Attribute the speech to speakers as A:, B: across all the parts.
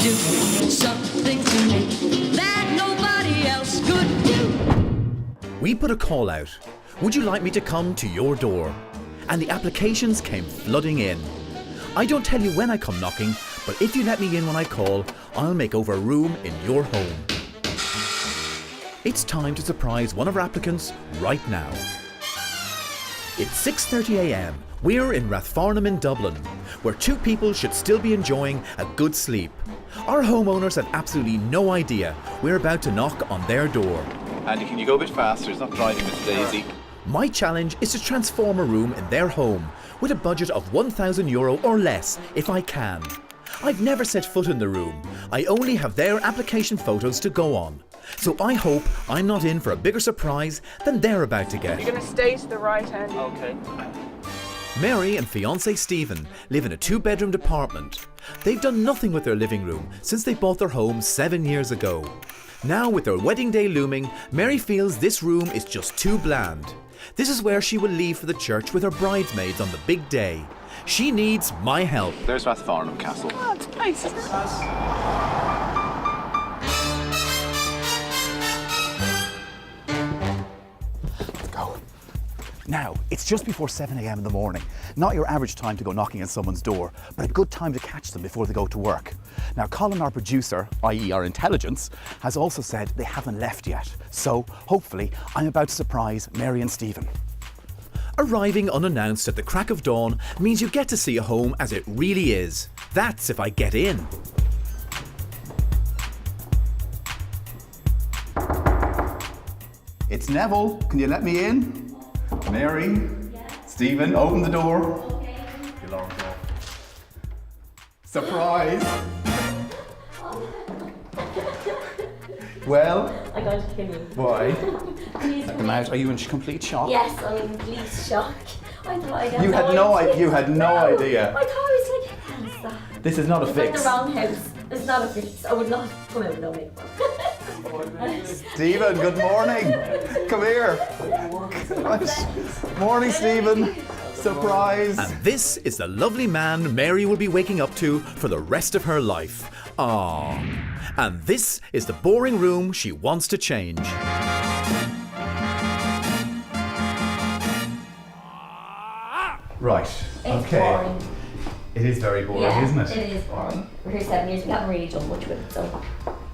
A: do something to me that nobody else could do.
B: We put a call out. Would you like me to come to your door? And the applications came flooding in. I don't tell you when I come knocking, but if you let me in when I call, I'll make over a room in your home. It's time to surprise one of our applicants right now. It's 6:30 a.m. We're in Rathfarnham in Dublin, where two people should still be enjoying a good sleep. Our homeowners had absolutely no idea we're about to knock on their door.
C: Andy, can you go a bit faster? It's not driving Miss Daisy.
B: My challenge is to transform a room in their home with a budget of €1,000 or less if I can. I've never set foot in the room. I only have their application photos to go on. So I hope I'm not in for a bigger surprise than they're about to get.
D: You're going to stay to the right, Andy.
C: Okay.
B: Mary and fiancé Stephen live in a 2-bedroom apartment. They've done nothing with their living room since they bought their home 7 years ago. Now with their wedding day looming, Mary feels this room is just too bland. This is where she will leave for the church with her bridesmaids on the big day. She needs my help.
C: There's Rathfarnham Castle.
D: Oh, it's nice, isn't it?
E: Now, it's just before 7 a.m. in the morning. Not your average time to go knocking on someone's door, but a good time to catch them before they go to work. Now, Colin, our producer, i.e. our intelligence, has also said they haven't left yet. So, hopefully, I'm about to surprise Mary and Stephen.
B: Arriving unannounced at the crack of dawn means you get to see a home as it really is. That's if I get in.
E: It's Neville. Can you let me in? Mary? Yes. Stephen, open the door. Okay. Your alarm's off. Surprise! Well?
F: I'm going to kill you.
E: Why?
F: Please.
E: Come out. Are you in complete shock?
F: Yes, I'm in complete shock. I thought I got
E: You had no idea.
F: I thought I was like, what the hell is that?
E: This is not a
F: It's
E: fix.
F: like the wrong house. It's not a fix. I would not come out with no makeup.
E: Stephen, good morning. Come here. Morning, Stephen. Surprise.
B: And this is the lovely man Mary will be waking up to for the rest of her life. Ah. And this is the boring room she wants to change.
E: Right.
F: It's boring.
E: It is very boring,
F: Yeah,
E: isn't it?
F: It is boring. We're here 7 years. We haven't really done much with it, so.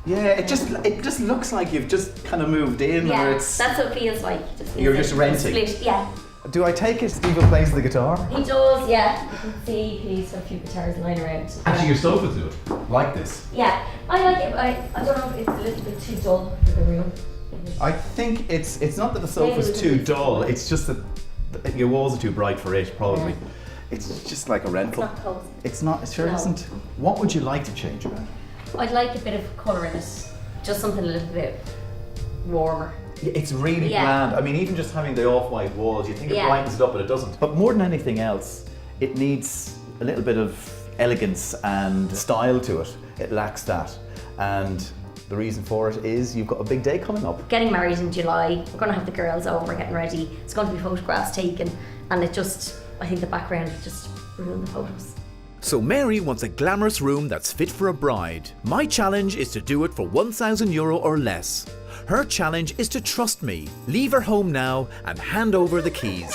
E: Yeah, it just looks like you've just kind of moved in,
F: Yeah,
E: or it's.
F: that's what it feels like.
E: You're just renting.
F: Split, yeah.
E: Do I take it Stephen plays the guitar?
F: He does, yeah. You can see he's got a few guitars lying around.
E: Actually, your sofas do it like this.
F: Yeah, I like it. I don't know if it's a little bit too dull for the room.
E: I think it's not that the sofa's too dull. It's just that your walls are too bright for it, probably.
F: Yeah.
E: It's just like a rental.
F: It's not cozy.
E: It's not. It sure
F: No.
E: isn't. What would you like to change about it?
F: I'd like a bit of colour in it. Just something a little bit warmer.
E: It's really
F: Yeah.
E: bland. I mean, even just having the off-white walls, you think it
F: Yeah.
E: brightens it up, but it doesn't. But more than anything else, it needs a little bit of elegance and style to it. It lacks that. And the reason for it is you've got a big day coming up.
F: Getting married in July, we're going to have the girls over getting ready. It's going to be photographs taken, and it just, I think the background just ruined the photos.
B: So Mary wants a glamorous room that's fit for a bride. My challenge is to do it for €1,000 or less. Her challenge is to trust me, leave her home now and hand over the keys.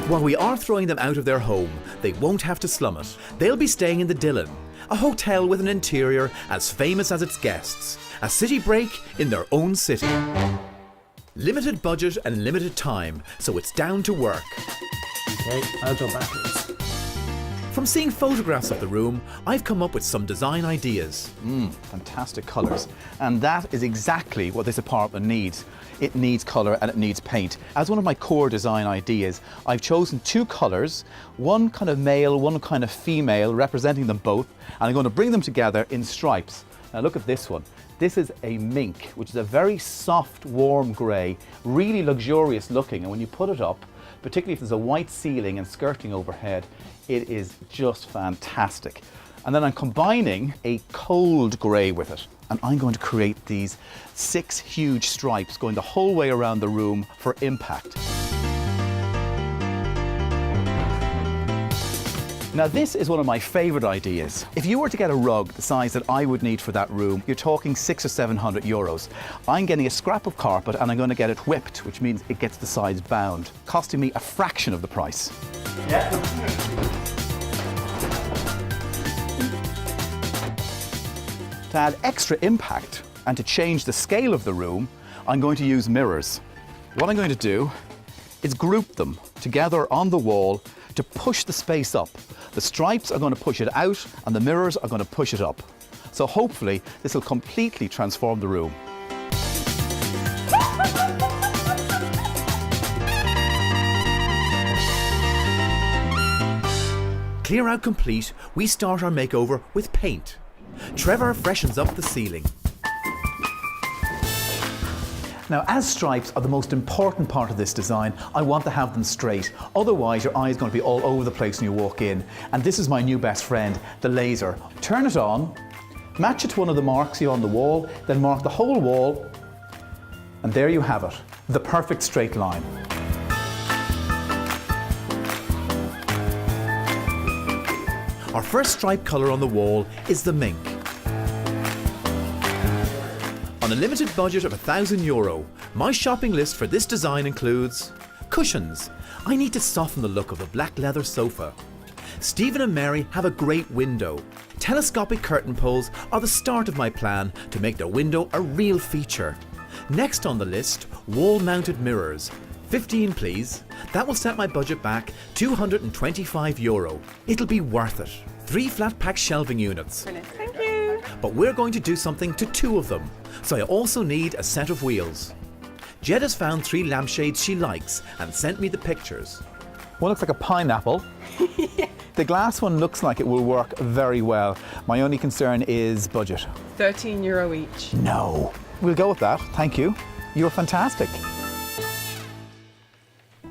B: While we are throwing them out of their home, they won't have to slum it. They'll be staying in the Dillon, a hotel with an interior as famous as its guests. A city break in their own city. Limited budget and limited time, so it's down to work.
E: Okay, I'll go backwards.
B: From seeing photographs of the room, I've come up with some design ideas.
E: Fantastic colours. And that is exactly what this apartment needs. It needs colour and it needs paint. As one of my core design ideas, I've chosen two colours, one kind of male, one kind of female, representing them both, and I'm going to bring them together in stripes. Now look at this one. This is a mink, which is a very soft, warm grey, really luxurious looking, and when you put it up, particularly if there's a white ceiling and skirting overhead, it is just fantastic. And then I'm combining a cold grey with it, and I'm going to create these 6 huge stripes going the whole way around the room for impact. Now this is one of my favourite ideas. If you were to get a rug the size that I would need for that room, you're talking 600 or 700 euros. I'm getting a scrap of carpet and I'm going to get it whipped, which means it gets the sides bound, costing me a fraction of the price. To add extra impact and to change the scale of the room, I'm going to use mirrors. What I'm going to do is group them together on the wall to push the space up. The stripes are going to push it out and the mirrors are going to push it up. So hopefully this will completely transform the room.
B: Clear out complete, we start our makeover with paint. Trevor freshens up the ceiling.
E: Now, as stripes are the most important part of this design, I want to have them straight. Otherwise, your eye is going to be all over the place when you walk in. And this is my new best friend, the laser. Turn it on, match it to one of the marks you on the wall, then mark the whole wall, and there you have it, the perfect straight line.
B: Our first stripe colour on the wall is the mink. On a limited budget of €1,000, my shopping list for this design includes cushions. I need to soften the look of the black leather sofa. Stephen and Mary have a great window. Telescopic curtain poles are the start of my plan to make the window a real feature. Next on the list, wall-mounted mirrors. 15 please. That will set my budget back €225. It'll be worth it. 3 flat pack shelving units.
D: Thank you.
B: But we're going to do something to 2 of them, so I also need a set of wheels. Jed has found 3 lampshades she likes and sent me the pictures.
E: One looks like a pineapple. The glass one looks like it will work very well. My only concern is budget.
D: €13 each.
E: No. We'll go with that, thank you. You're fantastic.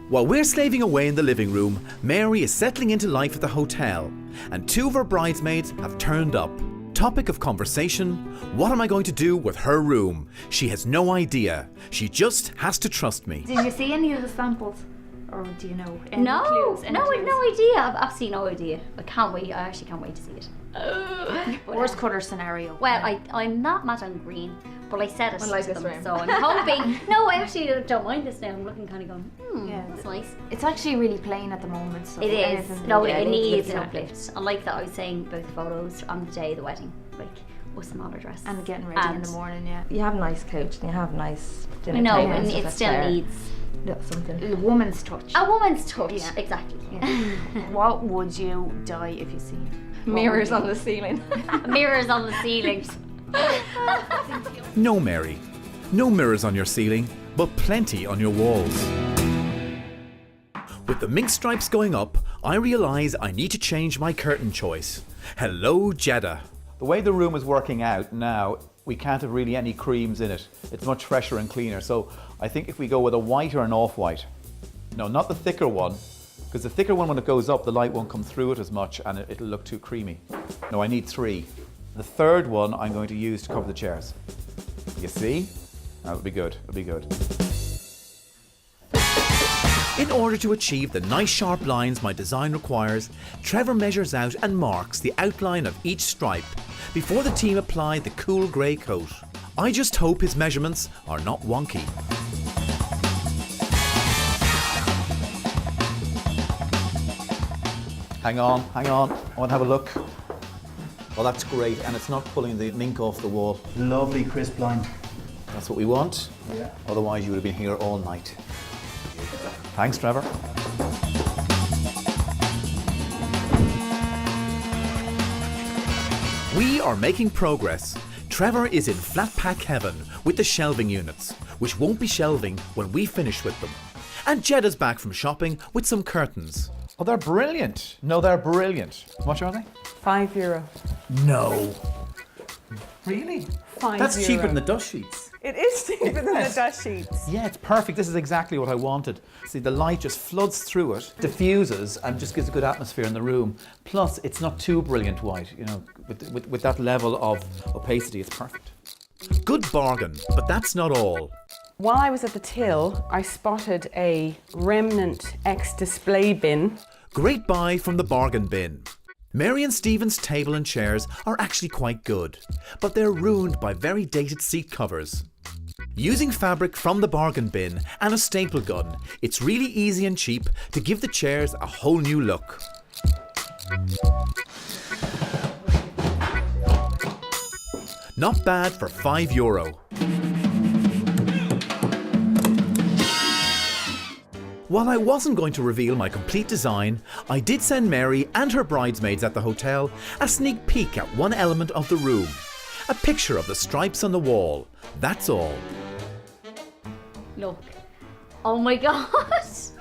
B: While we're slaving away in the living room, Mary is settling into life at the hotel, and 2 of her bridesmaids have turned up. Topic of conversation, what am I going to do with her room? She has no idea. She just has to trust me.
G: Did you see any of the samples? Or do you know? Any
F: No,
G: clues? Any
F: no, I've
G: clues?
F: no idea. I've absolutely no idea. I can't wait. I actually can't wait to see it.
G: Worst colour scenario.
F: Well, I'm not mad on green, but I said it
G: I like
F: to
G: this
F: them,
G: room.
F: so I'm hoping. No, I actually don't mind this now. I'm looking kind of going,
G: Yeah.
F: that's nice.
G: It's actually really plain at the moment. So
F: It is.
G: anything-
F: No,
G: yeah,
F: it needs an
G: yeah.
F: uplift. I like that I was saying about the photos on the day of the wedding. Like, with smaller dress.
G: And getting ready in the morning, yeah.
H: You have a nice couch and you have nice dinner
F: I know,
H: table
F: and
H: stuff
F: it
H: that's
F: still
H: there.
F: needs
H: Little something.
G: A woman's touch.
F: a woman's touch.
G: Yeah.
F: Exactly.
G: What would you die if you see?
H: Mirrors on the ceiling.
F: Mirrors on the ceilings.
B: No, Mary. No mirrors on your ceiling, but plenty on your walls. With the mink stripes going up, I realise I need to change my curtain choice. Hello, Jeddah.
E: The way the room is working out now, we can't have really any creams in it. It's much fresher and cleaner. So I think if we go with a white or an off-white, no, not the thicker one, because the thicker one, when it goes up, the light won't come through it as much and it'll look too creamy. No, I need 3. The third one I'm going to use to cover the chairs. You see? That'll be good, it'll be good.
B: In order to achieve the nice sharp lines my design requires, Trevor measures out and marks the outline of each stripe before the team apply the cool grey coat. I just hope his measurements are not wonky.
E: Hang on, I want to have a look. Well, that's great, and it's not pulling the mink off the wall. Lovely crisp line. That's what we want. Yeah. Otherwise, you would have been here all night. Thanks, Trevor.
B: We are making progress. Trevor is in flat pack heaven with the shelving units, which won't be shelving when we finish with them. And Jeddah's back from shopping with some curtains.
E: Oh, they're brilliant. No, they're brilliant. How much are they?
D: €5.
E: No. Really?
D: €5.
B: That's cheaper than the dust sheets.
D: It is cheaper than the dust sheets.
E: Yeah, it's perfect. This is exactly what I wanted. See, the light just floods through it, diffuses, and just gives a good atmosphere in the room. Plus, it's not too brilliant white. You know, with that level of opacity, it's perfect.
B: Good bargain, but that's not all.
D: While I was at the till, I spotted a remnant ex-display bin.
B: Great buy from the bargain bin. Mary and Stephen's table and chairs are actually quite good, but they're ruined by very dated seat covers. Using fabric from the bargain bin and a staple gun, it's really easy and cheap to give the chairs a whole new look. Not bad for €5. While I wasn't going to reveal my complete design, I did send Mary and her bridesmaids at the hotel a sneak peek at one element of the room. A picture of the stripes on the wall, that's all.
F: Look. Oh my god.
H: Is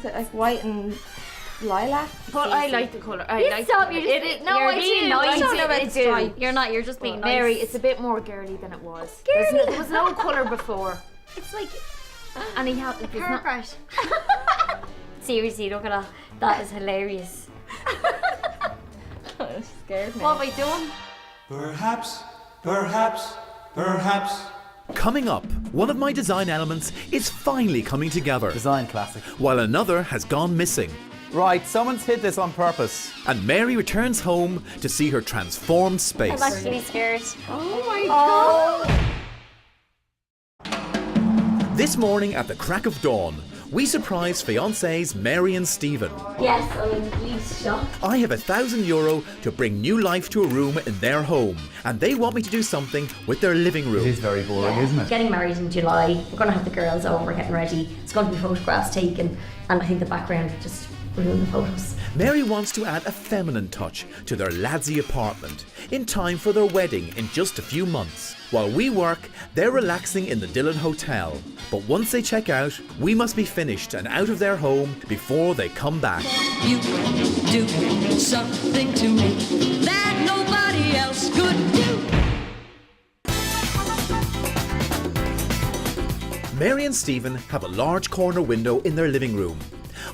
H: it like white and lilac?
G: But I like the colour. I
F: You
G: like
F: stop,
G: the
F: you're
G: colour.
F: just-
G: No,
F: you're
G: I
F: being
G: do.
F: nice.
G: I don't know about
F: I
G: the
F: do.
G: stripe.
F: You're not, you're just being nice.
G: Mary, it's a bit more girly than it was.
F: Girly?
G: There was no colour before.
F: It's like
G: And he had, like, it's not,
F: paragraph. Seriously, look at that. That is hilarious.
H: It scared me.
F: What have I done?
I: Perhaps.
B: Coming up, one of my design elements is finally coming together,
E: Design classic.
B: while another has gone missing.
E: Right, someone's hid this on purpose.
B: And Mary returns home to see her transformed space.
F: I'm actually scared.
D: Oh my god!
B: This morning at the crack of dawn, we surprise fiancés Mary and Stephen.
F: Yes, I'm in complete shock.
B: I have €1,000 to bring new life to a room in their home, and they want me to do something with their living room.
E: It is very boring, isn't it?
F: Getting married in July. We're going to have the girls over, getting ready. It's going to be photographs taken, and I think the background just ruined the photos.
B: Mary wants to add a feminine touch to their ladsy apartment in time for their wedding in just a few months. While we work, they're relaxing in the Dillon Hotel. But once they check out, we must be finished and out of their home before they come back.
A: You do something to me that nobody else could do.
B: Mary and Stephen have a large corner window in their living room.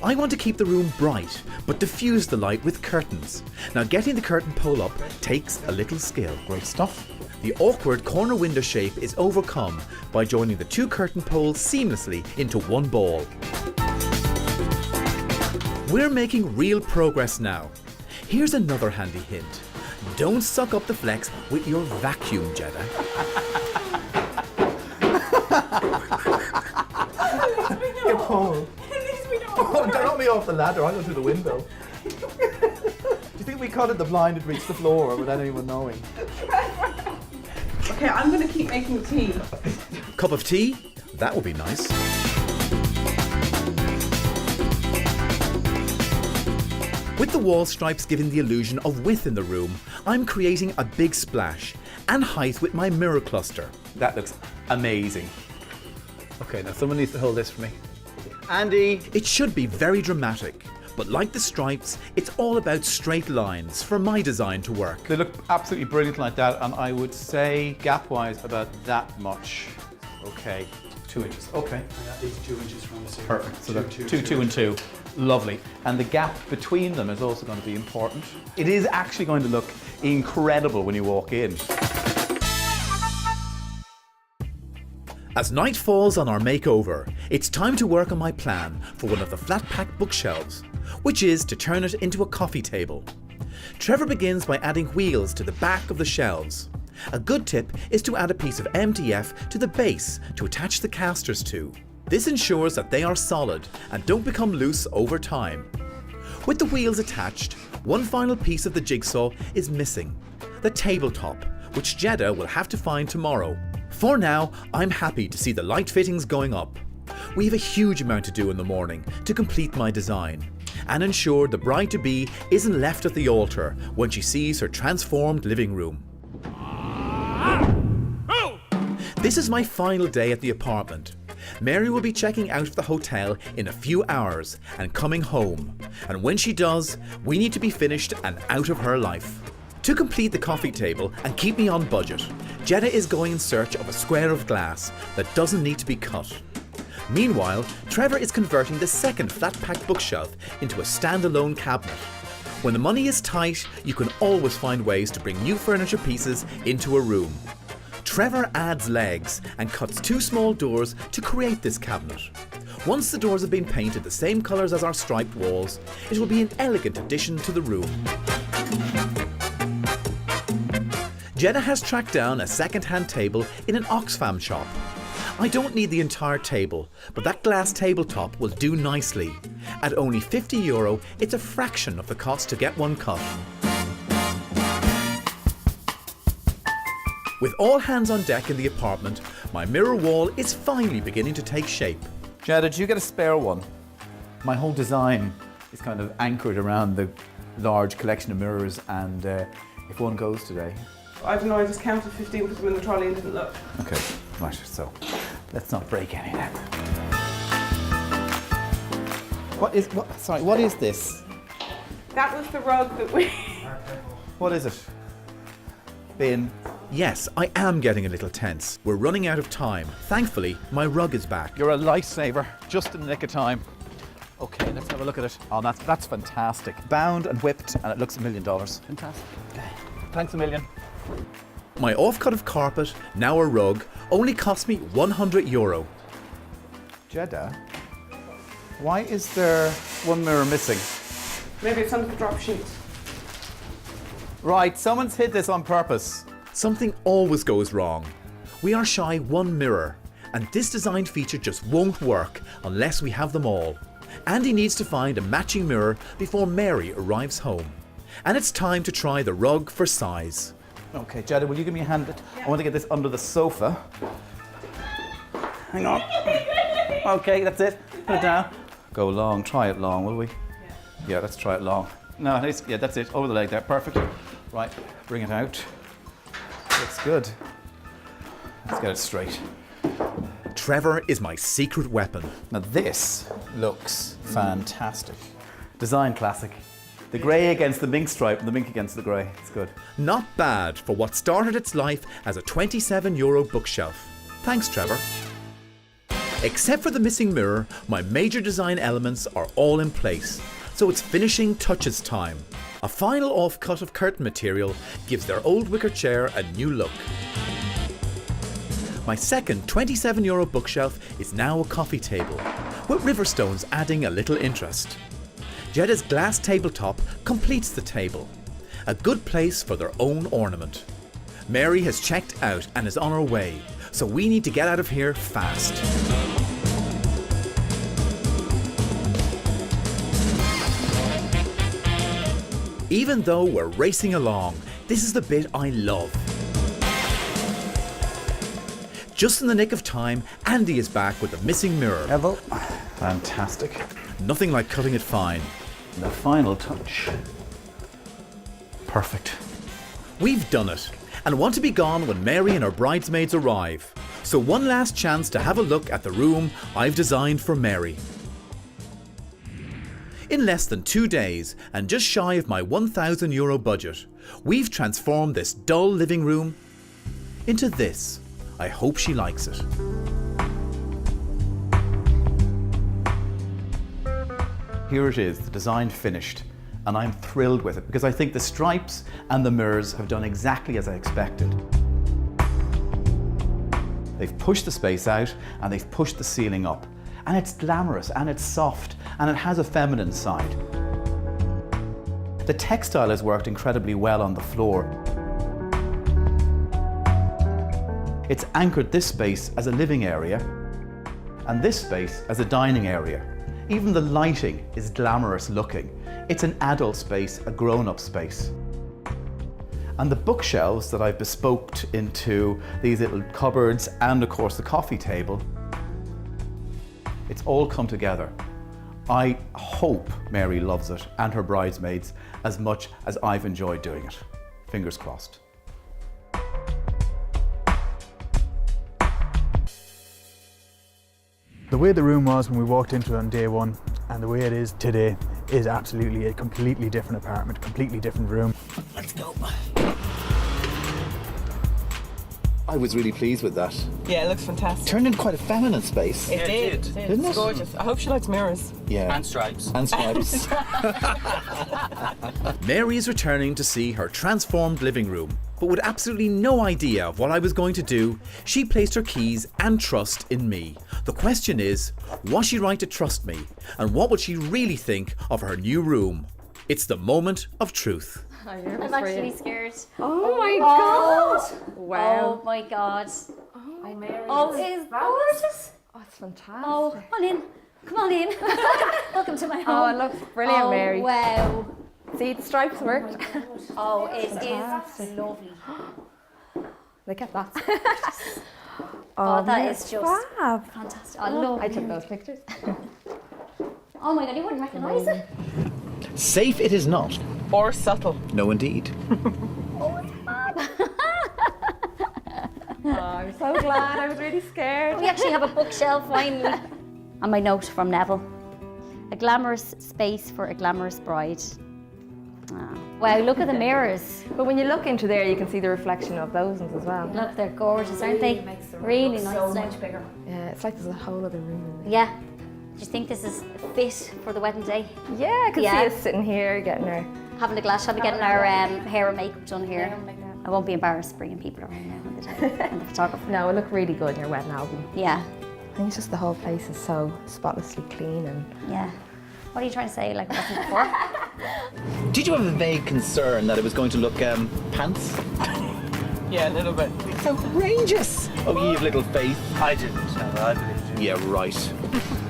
B: I want to keep the room bright, but diffuse the light with curtains. Now, getting the curtain pole up takes a little skill.
E: Great stuff.
B: The awkward corner window shape is overcome by joining the two curtain poles seamlessly into one ball. We're making real progress now. Here's another handy hint. Don't suck up the flex with your vacuum, Jeddah.
E: Paul. Don't knock me off the ladder, I'll go through the window. Do you think we cut it the blind had reached the floor without anyone knowing?
D: Okay, I'm going to keep making tea.
B: Cup of tea? That would be nice. With the wall stripes giving the illusion of width in the room, I'm creating a big splash and height with my mirror cluster.
E: That looks amazing. Okay, now someone needs to hold this for me. Andy!
B: It should be very dramatic, but like the stripes, it's all about straight lines for my design to work.
E: They look absolutely brilliant like that, and I would say gap-wise about that much. Okay, 2 inches. Okay.
I: And that is 2 inches from the ceiling.
E: Perfect. So they're two and two. Lovely. And the gap between them is also going to be important. It is actually going to look incredible when you walk in.
B: As night falls on our makeover, it's time to work on my plan for one of the flat pack bookshelves, which is to turn it into a coffee table. Trevor begins by adding wheels to the back of the shelves. A good tip is to add a piece of MDF to the base to attach the casters to. This ensures that they are solid and don't become loose over time. With the wheels attached, one final piece of the jigsaw is missing, the tabletop, which Jeddah will have to find tomorrow. For now, I'm happy to see the light fittings going up. We have a huge amount to do in the morning to complete my design and ensure the bride-to-be isn't left at the altar when she sees her transformed living room. This is my final day at the apartment. Mary will be checking out of the hotel in a few hours and coming home. And when she does, we need to be finished and out of her life. To complete the coffee table and keep me on budget, Jeddah is going in search of a square of glass that doesn't need to be cut. Meanwhile, Trevor is converting the second flat-pack bookshelf into a standalone cabinet. When the money is tight, you can always find ways to bring new furniture pieces into a room. Trevor adds legs and cuts 2 small doors to create this cabinet. Once the doors have been painted the same colours as our striped walls, it will be an elegant addition to the room. Jenna has tracked down a second-hand table in an Oxfam shop. I don't need the entire table, but that glass tabletop will do nicely. At only €50, it's a fraction of the cost to get one cut. With all hands on deck in the apartment, my mirror wall is finally beginning to take shape.
E: Jenna, did you get a spare one? My whole design is kind of anchored around the large collection of mirrors, and if one goes today.
D: I don't know, I just counted 15, put them in the trolley and didn't look.
E: Okay, right, so let's not break any now. What is this?
D: That was the rug that we...
E: What is it? Bin.
B: Yes, I am getting a little tense. We're running out of time. Thankfully, my rug is back.
E: You're a lifesaver, just in the nick of time. Okay, let's have a look at it. Oh, that's fantastic. Bound and whipped, and it looks $1 million. Fantastic. Okay. Thanks a million.
B: My off-cut of carpet, now a rug, only cost me €100.
E: Jeddah, why is there one mirror missing?
D: Maybe it's under the drop sheet.
E: Right, someone's hid this on purpose.
B: Something always goes wrong. We are shy one mirror, and this design feature just won't work unless we have them all. Andy needs to find a matching mirror before Mary arrives home. And it's time to try the rug for size.
E: Okay, Jeddah, will you give me a hand? I want to get this under the sofa. Hang on. Okay, that's it. Put it down. Go long, try it long, will we? Yeah, let's try it long. No, yeah, that's it. Over the leg there, perfect. Right, bring it out. Looks good. Let's get it straight.
B: Trevor is my secret weapon.
E: Now this looks fantastic. Design classic. The grey against the mink stripe and the mink against the grey. It's good.
B: Not bad for what started its life as a €27 bookshelf. Thanks, Trevor. Except for the missing mirror, my major design elements are all in place. So it's finishing touches time. A final off-cut of curtain material gives their old wicker chair a new look. My second €27 bookshelf is now a coffee table, with river stones adding a little interest. Jeddah's glass tabletop completes the table, a good place for their own ornament. Mary has checked out and is on her way, so we need to get out of here fast. Even though we're racing along, this is the bit I love. Just in the nick of time, Andy is back with the missing mirror.
E: Neville, fantastic.
B: Nothing like cutting it fine.
E: The final touch. Perfect.
B: We've done it, and want to be gone when Mary and her bridesmaids arrive. So one last chance to have a look at the room I've designed for Mary. In less than 2 days, and just shy of my €1,000 budget, we've transformed this dull living room into this. I hope she likes it.
E: Here it is, the design finished, and I'm thrilled with it because I think the stripes and the mirrors have done exactly as I expected. They've pushed the space out and they've pushed the ceiling up, and it's glamorous and it's soft and it has a feminine side. The textile has worked incredibly well on the floor. It's anchored this space as a living area and this space as a dining area. Even the lighting is glamorous looking. It's an adult space, a grown-up space. And the bookshelves that I've bespoked into these little cupboards and of course the coffee table, it's all come together. I hope Mary loves it and her bridesmaids as much as I've enjoyed doing it. Fingers crossed.
J: The way the room was when we walked into it on day one and the way it is today is absolutely a completely different apartment, completely different room.
E: Let's go. I was really pleased with that.
D: Yeah, it looks fantastic.
E: Turned into quite a feminine space.
D: It did.
E: Didn't it?
D: It's gorgeous. I hope she likes mirrors.
E: Yeah.
I: And stripes.
E: And stripes.
B: Mary is returning to see her transformed living room, but with absolutely no idea of what I was going to do, she placed her keys and trust in me. The question is, was she right to trust me? And what would she really think of her new room? It's the moment of truth.
F: I'm actually scared.
H: Oh my god!
F: Wow. Oh my god.
H: Oh, Mary.
F: Oh, it's gorgeous.
H: Oh, it's fantastic.
F: Oh, come on in. Come on in. Welcome to my home.
H: Oh, it looks brilliant,
F: Oh,
H: Mary.
F: wow.
H: See, the stripes worked.
F: Oh, it
H: Fantastic.
F: is lovely.
H: Look at that.
F: Oh, that
H: Mary,
F: is just
H: fab.
F: fantastic. I love
H: I
F: it.
H: took those pictures.
F: Oh my god, you wouldn't recognise it.
E: Safe it is not.
D: Or subtle.
E: No, indeed.
H: Oh, I'm so glad. I was really scared.
F: We actually have a bookshelf finally. And my note from Neville. A glamorous space for a glamorous bride. Ah. Wow, look at the mirrors.
H: But when you look into there, you can see the reflection of those ones as well.
F: Look, they're gorgeous, aren't they? Really nice.
G: So much bigger.
H: Yeah, it's like there's a whole other room in there.
F: Yeah. Do you think this is fit for the wedding day?
H: Yeah, I could
F: Yeah.
H: see us sitting here getting our...
F: Having a glass shot of getting our hair and makeup done here. I won't be embarrassed bringing people around now on the day. And the photographer.
H: No, it looked really good in your wedding album.
F: Yeah,
H: I think it's just the whole place is so spotlessly clean and...
F: yeah. What are you trying to say? Like it wasn't before?
E: Did you have a vague concern that it was going to look pants?
D: Yeah, a little bit.
E: It's outrageous. Oh, ye of little faith.
I: I didn't. I believed you.
E: Yeah, right.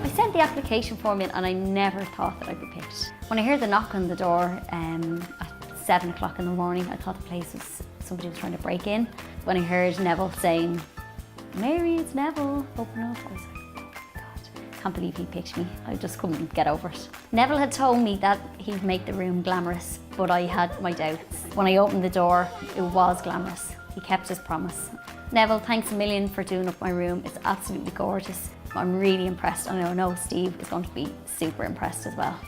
F: I sent the application form in and I never thought that I'd be picked. When I heard the knock on the door at 7 o'clock in the morning, I thought the place was somebody was trying to break in. When I heard Neville saying, "Mary, it's Neville, open up," I was like, oh my God, can't believe he picked me. I just couldn't get over it. Neville had told me that he'd make the room glamorous, but I had my doubts. When I opened the door, it was glamorous. He kept his promise. Neville, thanks a million for doing up my room. It's absolutely gorgeous. I'm really impressed, and I know Steve is going to be super impressed as well.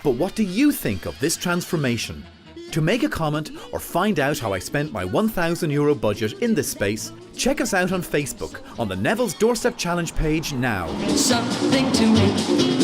B: But what do you think of this transformation? To make a comment or find out how I spent my €1,000 budget in this space, check us out on Facebook on the Neville's Doorstep Challenge page now.
A: Something to make